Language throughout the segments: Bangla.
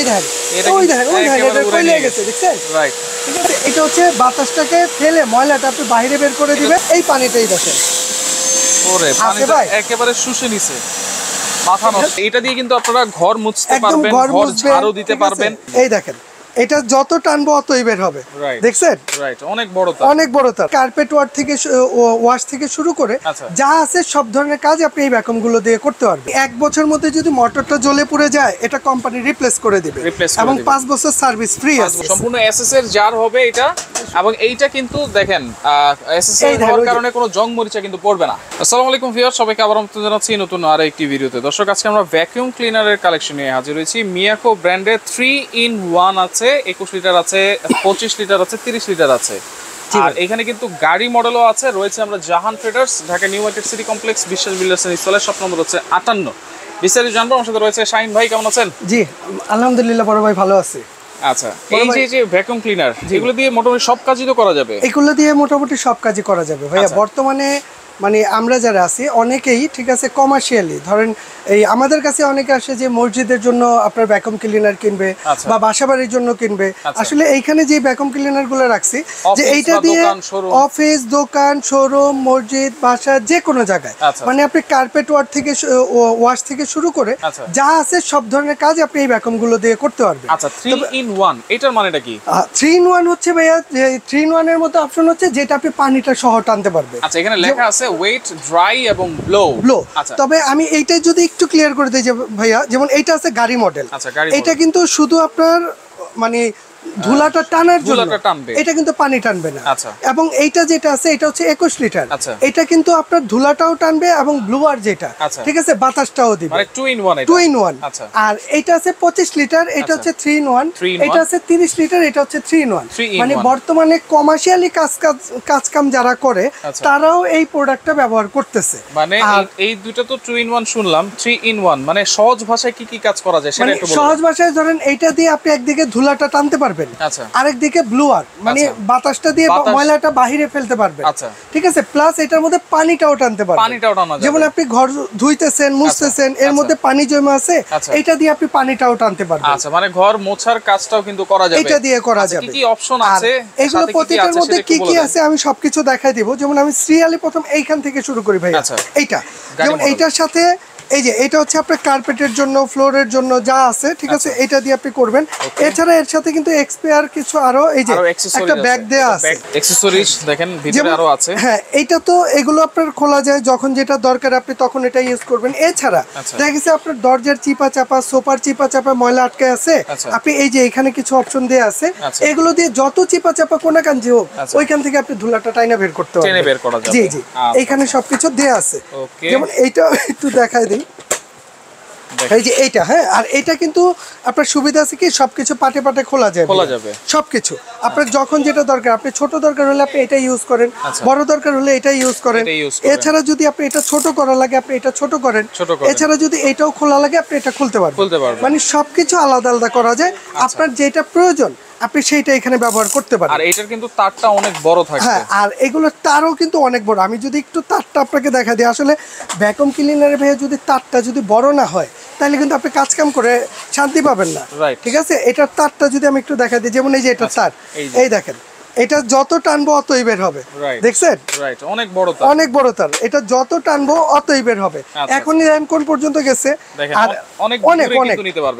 দেখেন ওই দেখেন এটা কইলে গেছে দেখছেন রাইট ঠিক আছে এটা হচ্ছে বাতাসটাকে ফেলে ময়লাটা আপনি বাইরে বের করে দিবেন এই পানিটাই দেখেন ওরে পানিটা একেবারে শুষে নিছে মাথা নষ্ট এটা দিয়ে কিন্তু আপনারা ঘর মুছতে পারবেন ঘর ঝাড়ু দিতে পারবেন এই দেখেন এটা যত টানবো অতই বের হবে দেখছেন রাইট অনেক বড় তার কার্পেট ওয়াশ থেকে শুরু করে যা আছে সব ধরনের কাজ আপনি এই ভ্যাকুয়াম গুলো দিয়ে করতে পারবেন এক বছর মধ্যে যদি মোটরটা জ্বলে পুড়ে যায় এটা কোম্পানি রিপ্লেস করে দিবে এবং 5 বছর সার্ভিস ফ্রি আছে সম্পূর্ণ এসএস এর জার হবে এটা এবং এইটা কিন্তু দেখেন এসএস এর হওয়ার কারণে কোনো জং মরিচা কিন্তু পড়বে না আসসালামু আলাইকুম ভিউয়ার সবাইকে আবার আমন্ত্রণ জানাচ্ছি নতুন আরেকটি ভিডিওতে দর্শক আজকে আমরা ভ্যাকুয়াম ক্লিনারের কালেকশন নিয়ে হাজির হয়েছি মিয়াকো ব্র্যান্ডের 3-in-1 আছে 21 লিটার আছে 25 লিটার আছে 30 লিটার আছে আর এখানে কিন্তু গাড়ি মডেলও আছে রয়েছে আমরা Jahan traders Dhaka new market city complex Biswas বিল্ডার্সের নিচতলায় শপ নম্বর হচ্ছে 58 বিস্তারিত জানবো আমার সাথে রয়েছে শাহিন ভাই কেমন আছেন জি আলহামদুলিল্লাহ বড় ভাই ভালো আছি আচ্ছা এই যে ভ্যাকুয়াম ক্লিনার এগুলো দিয়ে মোটামুটি সব কাজই তো করা যাবে এগুলো দিয়ে মোটামুটি সব কাজই করা যাবে ভাইয়া বর্তমানে মানে আমরা যারা আছি অনেকেই ঠিক আছে কমার্শিয়ালি ধরেন এই আমাদের কাছে অনেকে আসে যে মসজিদের জন্য আপনার ভ্যাকুয়াম ক্লিনার কিনবে বা বাসাবাড়ির জন্য কিনবে আসলে এইখানে যে ভ্যাকুয়াম ক্লিনার গুলো রাখছি যে এইটা দিয়ে অফিস দোকান শোরুম মসজিদ বাসা যে কোনো জায়গায় মানে আপনি কার্পেট ওয়াশ থেকে শুরু করে যা আছে সব ধরনের কাজ আপনি এই ভ্যাকুয়াম গুলো দিয়ে করতে পারবেন আচ্ছা 3-in-1 এটার মানেটা কি 3-in-1 হচ্ছে ভাইয়া যে 3-in-1 এর মতো অপশন হচ্ছে যেটা আপনি পানিটা সহ টানতে পারবেন আচ্ছা এখানে লেখা আছে ওয়েট ড্রাই এবং ব্লো তবে আমি এইটাই যদি একটু ক্লিয়ার করে দিই যে ভাইয়া যেমন এইটা আছে গাড়ি মডেল এটা কিন্তু শুধু আপনার মানে ধুলাটা টানার জন্য এটা কিন্তু পানি টানবে না এবং এইটা যেটা আছে এটা হচ্ছে 21 লিটার এটা কিন্তু আপনার ধুলাটাও টানবে এবং ব্লুয়ার যেটা ঠিক আছে বাতাসটাও দিবে মানে 2-in-1 আর এটা আছে 25 লিটার এটা হচ্ছে 3-in-1 এটা আছে 30 লিটার এটা হচ্ছে 3-in-1 মানে বর্তমানে কমার্শিয়ালি কাজকাম যারা করে তারাও এই প্রোডাক্টটা ব্যবহার করতেছে মানে এই দুটো তো 2-in-1 শুনলাম 3-in-1 মানে সহজ ভাষায় কি কি কাজ করা যায় সেটা একটু বলুন সহজ ভাষায় ধরেন এইটা দিয়ে আপনি একদিকে ধুলাটা টানতে পারবেন আরেকদিকে ব্লুয়ার মানে বাতাসটা দিয়ে ময়লাটা বাইরে ফেলতে পারবেন ঠিক আছে প্লাস এটার মধ্যে পানিটাও টানতে পারবেন যেমন আপনি ঘর ধুইতেছেন মুছতেছেন এর মধ্যে পানি জমে আছে এটা দিয়ে আপনি পানিটাও টানতে পারবেন আচ্ছা মানে ঘর মোছার কাজটাও কিন্তু করা যাবে এটা দিয়ে করা যাবে কি কি অপশন আছে এগুলো প্রত্যেকটার মধ্যে কি কি আছে আমি সবকিছু দেখাই দেব যেমন আমি সিরিয়ালি প্রথম এইখান থেকে শুরু করি ভাই এইটা যেমন এইটার সাথে এই যে এটা হচ্ছে আপনার কার্পেটের জন্য ফ্লোরের জন্য যা আছে ঠিক আছে এটা দিয়ে আপনি করবেন এছাড়া এর সাথে কিন্তু এক্সপায়ার কিছু আরো এই যে একটা ব্যাগ দেয়া আছে অ্যাকসেসরিজ দেখেন ভিতরে আরো আছে হ্যাঁ এটা তো এগুলো আপনার খোলা যায় যখন যেটা দরকার আপনি তখন এটা ইউজ করবেন এছাড়া দেখা গেছে আপনার দরজার চিপা চাপা সোফার চিপা চাপা ময়লা আটকে আছে আপনি এই যে এখানে কিছু অপশন দেয়া আছে এগুলো দিয়ে যত চিপা চাপা কোনা কাঞ্জি হোক ওইখান থেকে আপনি ধুলাটা টাইনা বের করতে পারবেন বের করা যাবে জি জি এখানে সবকিছু দেয়া আছে যেমন এইটা একটু দেখাই দিই এই যে এইটা হ্যাঁ আর এটা কিন্তু আপনার সুবিধা আছে কি সবকিছু পাটে পাটে খোলা যাবে সবকিছু আপনার যখন যেটা দরকার আপনি ছোট দরকার হলে আপনি এটা ইউজ করেন বড় দরকার হলে এটা ইউজ করেন এছাড়া যদি আপনি এটা ছোট করা লাগে আপনি এটা ছোট করেন এছাড়া যদি এটাও খোলা লাগে আপনি এটা খুলতে পারবেন মানে সবকিছু আলাদা আলাদা করা যায় আপনার যেটা প্রয়োজন আপনি সেইটা এখানে ব্যবহার করতে পারেন আর এটার কিন্তু তারটা অনেক বড় থাকে হ্যাঁ আর এগুলোর তারও কিন্তু অনেক বড় আমি যদি একটু তারটা আপনাকে দেখা দিই আসলে ভ্যাকুয়াম ক্লিনারের ভাই যদি তারটা যদি বড় না হয় তাহলে কিন্তু আপনি কাজ কাম করে শান্তি পাবেন না ঠিক আছে এটার তারটা যদি আমি একটু দেখা দিই যেমন এই যে এটা তার এই দেখেন এটা যত টানবো অতই বের হবে দেখছেন অনেক বড় তার এটা যত টানবো অতই বের হবে এখন কোন পর্যন্ত গেছে আর অনেক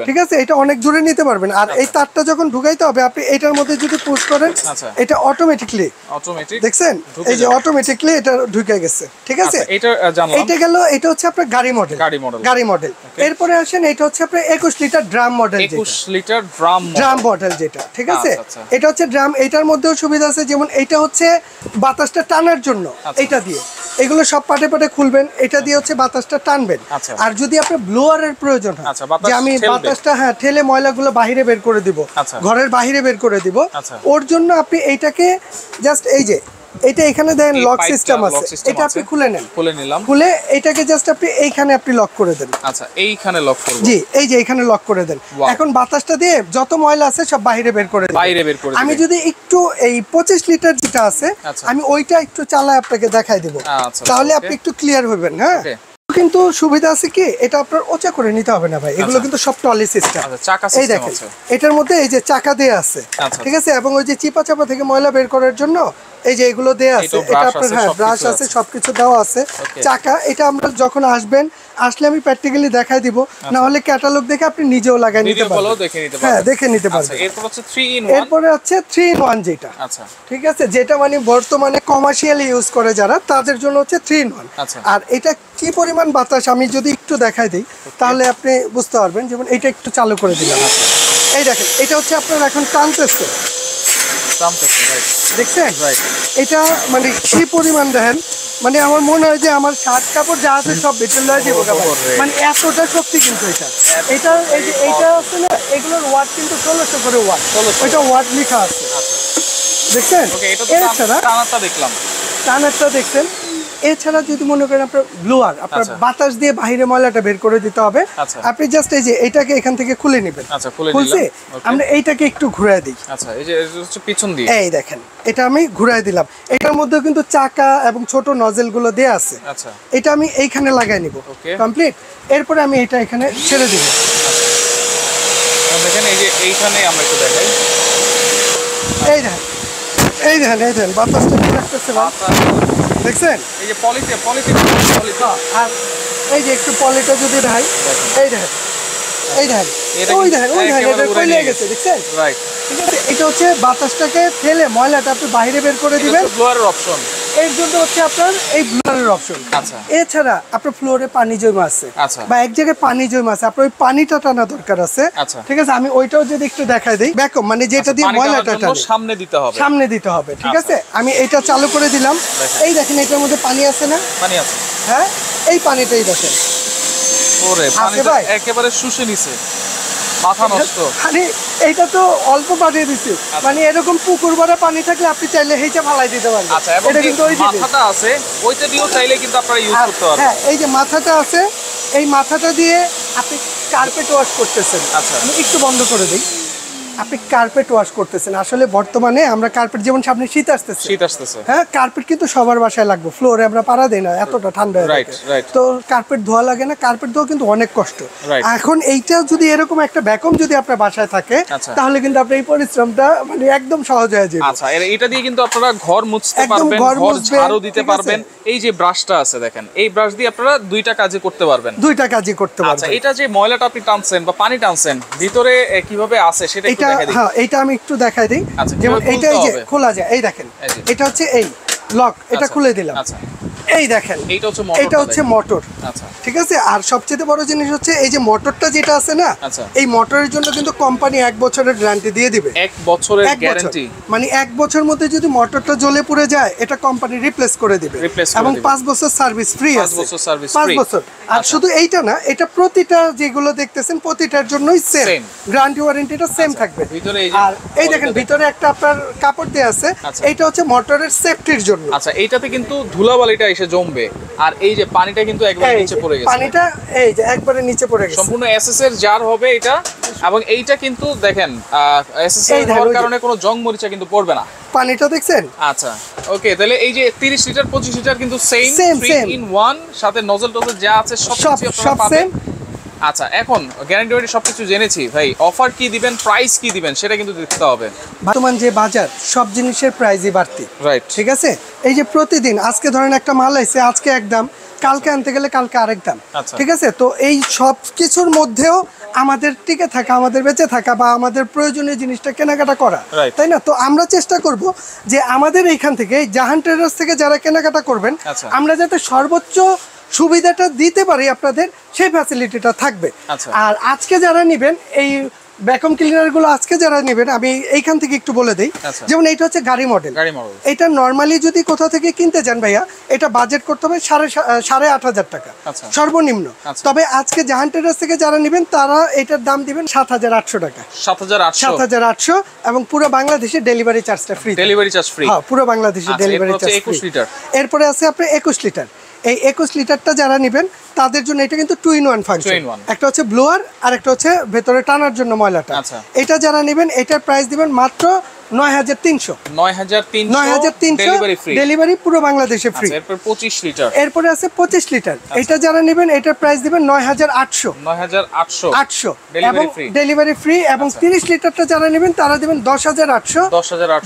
ঠিক আছে এটা অনেক দূরে নিতে পারবেন আর এই তারটা যখন ঢুকাইতে হবে আপনি এটার মধ্যে যদি পুশ করেন এটা অটোমেটিকলি দেখছেন এই যে অটোমেটিকলি এটা ঢুকে গেছে ঠিক আছে এটা গেল এটা হচ্ছে আপনার গাড়ি মডেল এরপরে আসেন এটা হচ্ছে আপনার 21 litre drum model 21 litre drum model যেটা ঠিক আছে এটা হচ্ছে ড্রাম এটার মধ্যে সুবিধা আছে যেমন এটা হচ্ছে বাতাসটা টানার জন্য এটা দিয়ে এগুলো সব পাটে পাটে খুলবেন এটা দিয়ে হচ্ছে বাতাসটা টানবেন আর যদি আপনার ব্লোয়ারের প্রয়োজন হয় যে আমি বাতাসটা ঠেলে ময়লাগুলো বাইরে বের করে দিব ঘরের বাইরে বের করে দিব ওর জন্য আপনি এইটাকে জাস্ট এই যে এটা এখানে দেন লক সিস্টেম আছে এটা আপনি খুলে নেন খুলে এটাকে জাস্ট আপনি এইখানে আপনি লক করে দেন আচ্ছা এইখানে লক করব জি এই যে এখানে লক করে দেন এখন বাতাসটা দিয়ে যত ময়লা আছে সব বাইরে বের করে দেন আমি যদি একটু এই 25 লিটার যেটা আছে আমি ওইটা একটু চালায় আপনাকে দেখাই দেব তাহলে আপনি একটু ক্লিয়ার হবেন হ্যাঁ কিন্তু সুবিধা আছে কি, এটা আপনার ওচা করে নিতে হবে না ভাই, এগুলো কিন্তু সব টলি সিস্টেম। এই দেখেন এটার মধ্যে এই যে চাকা দেয়া আছে, ঠিক আছে, এবং ওই যে চিপা চাপা থেকে ময়লা বের করার জন্য এই যে এগুলো দেয়া আছে, এটা আপনার হ্যাঁ ব্রাশ আছে, সবকিছু দেওয়া আছে। চাকা এটা আমরা যখন আসলে আমি প্র্যাকটিক্যালি দেখাই দিব, না হলে ক্যাটালগ দেখে আপনি নিজেও লাগাই নিতে পারবেন। হ্যাঁ দেখে নিতে পারবেন। এরপর হচ্ছে 3 in 1, এরপরে হচ্ছে 3 in 1 যেটা, আচ্ছা ঠিক আছে, যেটা মানে বর্তমানে কমার্শিয়ালি ইউজ করে যারা, তাদের জন্য হচ্ছে 3 in 1। আর এটা কি পরিমাণ বাতাস আমি যদি একটু দেখাই দিই তাহলে আপনি বুঝতে পারবেন। যেমন এটা একটু চালু করে দিলাম, এই দেখেন এটা হচ্ছে আপনার এখন টানতেছে, দেখছেন এটা মানে কি পরিমাণ দেখেন, মানে আমার মনে হয় যে আমার শার্ট কাপড় যা আছে সব ভিতরে লয়ে যাবো, মানে এতটা শক্তি কিন্তু এটা এই যে এইটা আছে না, এগুলোর ওয়াট কিন্তু 1600 করে ওয়াট, ওইটা ওয়াট লেখা আছে, দেখছেন। এছাড়া টানারটা দেখছেন, এছাড়া যদি মনে করেন আপনার ব্লোয়ার, আপনার বাতাস দিয়ে বাইরে ময়লাটা বের করে দিতে হবে, আপনি জাস্ট এই যে এটাকে এখান থেকে খুলে নেবেন। খুলছে, আমরা এইটাকে একটু ঘুরায় দিই, পিছন দিয়ে এই দেখেন এটা আমি ঘুরাই দিলাম। এটার মধ্যে কিন্তু চাকা এবং ছোট নজেল গুলো দেয়া আছে, এটা আমি এইখানে লাগাই নিব, কমপ্লিট। এরপরে আমি এটা এখানে ছেড়ে দিব, দেখেন এই যে এইখানে আমরা একটু দেখাই, এই দেখেন এই দেখেন এই দেখেন বাতাসটা কি লাগতেছে, দেখছেন এই যে পলিতে আর এই যে একটু পলিটা যদি দেখাই, এই দেখেন এই দেখেন ওই দেখেন এটা কইলে গেছে, দেখছেন, রাইট, ঠিক আছে। এটা হচ্ছে বাতাসটাকে ফেলে ময়লাটা আপনি বাইরে বের করে দিবেন, ব্লোয়ারের অপশন, এর জন্য হচ্ছে আপনার এই ব্লোয়ারের অপশন। এছাড়া আপনার ফ্লোরে পানি জমা আছে বা এক জায়গায় পানি জমা আছে, আপনার ওই পানিটা টানা দরকার আছে, ঠিক আছে। আমি ওইটাও যদি একটু দেখাই দিই, ব্যাকআপ মানে যেটা দিয়ে ময়লাটা সামনে দিতে হবে, ঠিক আছে। আমি এটা চালু করে দিলাম, এই দেখেন এটার মধ্যে পানি আছে না, হ্যাঁ এই পানিটাই দেখেন, ওরে পানিটা একেবারে শুষে নিছে, মাথা নষ্ট। মানে এইটা তো অল্প পাঠিয়ে দিছি, মানে এরকম পুকুর ভরা পানি থাকলে আপনি চাইলে হেইটা ফালাই দিতে পারবেন। এটা কিন্তু ওই মাথাটা আছে, ওইটা দিয়েও চাইলে কিন্তু আপনারা ইউজ করতে পারবেন। হ্যাঁ এই যে মাথাটা আছে, এই মাথাটা দিয়ে আপনি কার্পেট ওয়াশ করতেছেন। আমি একটু বন্ধ করে দিই, আপনি কার্পেট ওয়াশ করতেছেন। আসলে বর্তমানে আমরা কার্পেট, যেমন সামনে শীত আসতেছে, হ্যাঁ কার্পেট কিন্তু সবার বাসায় লাগবে, ফ্লোরে আমরা পাড়া দেই না, এতটা ঠান্ডা হয়ে যায়, তো কার্পেট ধোয়া লাগে না, কার্পেট ধোয়া কিন্তু অনেক কষ্ট। এখন এইটা যদি এরকম একটা ভ্যাকুম যদি আপনার বাসায় থাকে, তাহলে কিন্তু আপনার এই পরিশ্রমটা মানে একদম সহজ হয়ে যাবে। আচ্ছা, এটা দিয়ে কিন্তু আপনারা ঘর মুছতে পারবেন, ঘর ঝাড়ু দিতে পারবেন। এই যে ব্রাশটা আছে দেখেন, এই ব্রাশ দিয়ে আপনারা দুইটা কাজই করতে পারবেন, আচ্ছা, এটা যে ময়লাটা আপনি টানছেন বা পানি টানছেন, ভিতরে কিভাবে আছে সেটা একটু দেখাই দিই। হ্যাঁ এইটা আমি একটু দেখাই দিই, যেমন এইটা এই যে খোলা যায়, এই দেখেন এটা হচ্ছে এই লক, এটা খুলে দিলাম, এই দেখেন এটা হচ্ছে মোটর, ঠিক আছে। আর সবচেয়ে বড় জিনিস হচ্ছে এই যে মোটরটা যেটা আছে না, এই মোটরের জন্য কিন্তু কোম্পানি 1 বছরের গ্যারান্টি দিয়ে দিবে, 1 বছরের গ্যারান্টি, মানে 1 বছর মধ্যে যদি মোটরটা জ্বলে পুড়ে যায় এটা কোম্পানি রিপ্লেস করে দিবে, এবং 5 বছর সার্ভিস ফ্রি আছে, 5 বছর। আর শুধু এইটা না, এটা প্রতিটা যেগুলো দেখতেছেন প্রতিটার জন্যই সেম গ্যারান্টি, ওয়ারেন্টিটা সেম থাকবে। আর এই দেখেন ভিতরে একটা আপনার কাপড় দেয়া আছে, এইটা হচ্ছে মোটরের সেফটির জন্য। আচ্ছা, এইটাতে কিন্তু ধুলাবালিটা এসে জমবে, আর এই যে পানিটা কিন্তু একবারে নিচে পড়ে গেছে, পানিটা এই যে একবারে নিচে পড়ে গেছে, সম্পূর্ণ এসএস এর জার হবে এটা। এবং এইটা কিন্তু দেখেন এসএস এর হওয়ার কারণে কোনো জং মরিচা কিন্তু পড়বে না, পানিটা দেখছেন। আচ্ছা ওকে, তাহলে এই যে 30 লিটার 25 লিটার কিন্তু সেম 3 in 1, সাথে নজল টজল যা আছে সব সেম। আচ্ছা, এখন গ্যারান্টি ওয়ারেন্টি সবকিছু জেনেছি, ভাই অফার কি দিবেন, প্রাইস কি দিবেন সেটা কিন্তু দেখতে হবে। বর্তমান যে বাজার, সব জিনিসের প্রাইসই বাড়তি, রাইট, ঠিক আছে। এই যে প্রতিদিন আজকে ধরেন একটা মাল আইছে, আজকে এক দাম, কালকে আনতে গেলে কালকে আরেক দাম, ঠিক আছে। তো এই সব কিছুর মধ্যেও আমাদের টিকে থাকা, আমাদের বেঁচে থাকা বা আমাদের প্রয়োজনীয় জিনিসটা কেনাকাটা করা, তাই না। তো আমরা চেষ্টা করব যে আমাদের এইখান থেকে, জাহান ট্রেডার্স থেকে যারা কেনাকাটা করবেন, আমরা যাতে সর্বোচ্চ সুবিধাটা দিতে পারি আপনাদের, সেই ফ্যাসিলিটিটা থাকবে। আর আজকে যারা নেবেন এই ভ্যাকুয়াম ক্লিনার গুলো, আজকে যারা নেবেন আমি এইখান থেকে একটু বলে দিই, যেমন এইটা হচ্ছে গাড়ি মডেল, এটা নর্মালি যদি কোথাও থেকে কিনতে যান ভাইয়া, এটা বাজেট করতে হবে 8,500 টাকা সর্বনিম্ন। তবে আজকে জাহান ট্রেডার্স থেকে যারা নেবেন তারা এটার দাম দিবেন 7,800 টাকা, 7,800, এবং পুরো বাংলাদেশে ডেলিভারি চার্জটা ফ্রি, হ্যাঁ পুরো বাংলাদেশে ডেলিভারি চার্জ ফ্রি। এরপরে আছে আপনার 21 লিটার, এই 21 লিটারটা যারা নেবেন তাদের জন্য এটা কিন্তু 2 in 1 ফাংশন, একটা হচ্ছে ব্লোয়ার আর একটা হচ্ছে ভেতরে টানার জন্য ময়লাটা। এটা যারা নেবেন এটার প্রাইস দিবেন মাত্র 9300 9300 ডেলিভারি ফ্রি, ডেলিভারি পুরো বাংলাদেশে ফ্রি। এরপর 25 লিটার, এরপরে আছে 25 লিটার, এটা যারা নেবেন এটার প্রাইস দিবেন 9800 800 এবং ডেলিভারি ফ্রি, এবং 30 লিটারটা যারা নেবেন তারা দিবেন 10800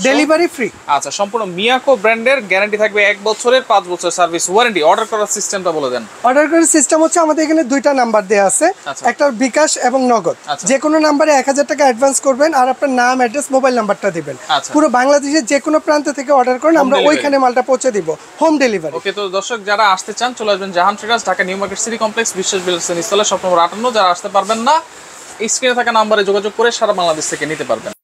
ডেলিভারি ফ্রি। আচ্ছা, সম্পূর্ণ মিয়াকো ব্র্যান্ডের, গ্যারান্টি থাকবে 1 বছরের, 5 বছর সার্ভিস ওয়ারেন্টি। অর্ডার করার সিস্টেমটা বলে দেন। অর্ডার করার সিস্টেম হচ্ছে আমাদের এখানে দুইটা নাম্বার দেওয়া আছে, একটা বিকাশ এবং নগদ। যে কোনো নাম্বারে 1000 টাকা অ্যাডভান্স করবেন আর আপনার নাম, অ্যাড্রেস, মোবাইল নাম্বারটা দিবেন। পুরো বাংলাদেশের যে কোনো প্রান্ত থেকে অর্ডার করেন, আমরা ওইখানে মালটা পৌঁছে দিব, হোম ডেলিভারি। ওকে, তো দর্শক যারা আসতে চান চলে আসবেন Jahan traders, Dhaka new market city complex, Biswas builders এর নিচতলা, শপ নম্বর 58। যারা আসতে পারবেন না, স্ক্রিনে থাকা নাম্বারে যোগাযোগ করে সারা বাংলাদেশ থেকে নিতে পারবেন।